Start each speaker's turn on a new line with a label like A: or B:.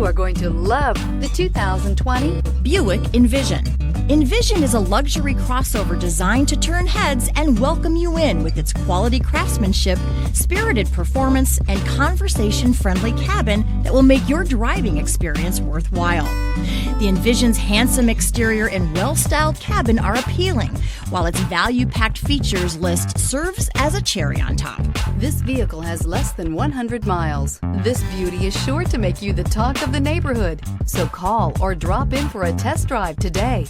A: You are going to love the 2020
B: Buick Envision. Envision is a luxury crossover designed to turn heads and welcome you in with its quality craftsmanship, spirited performance, and conversation-friendly cabin that will make your driving experience worthwhile. The Envision's handsome exterior and well-styled cabin are appealing, while its value-packed features list serves as a cherry on top.
A: This vehicle has less than 100 miles. This beauty is sure to make you the talk of the neighborhood. So call or drop in for a test drive today.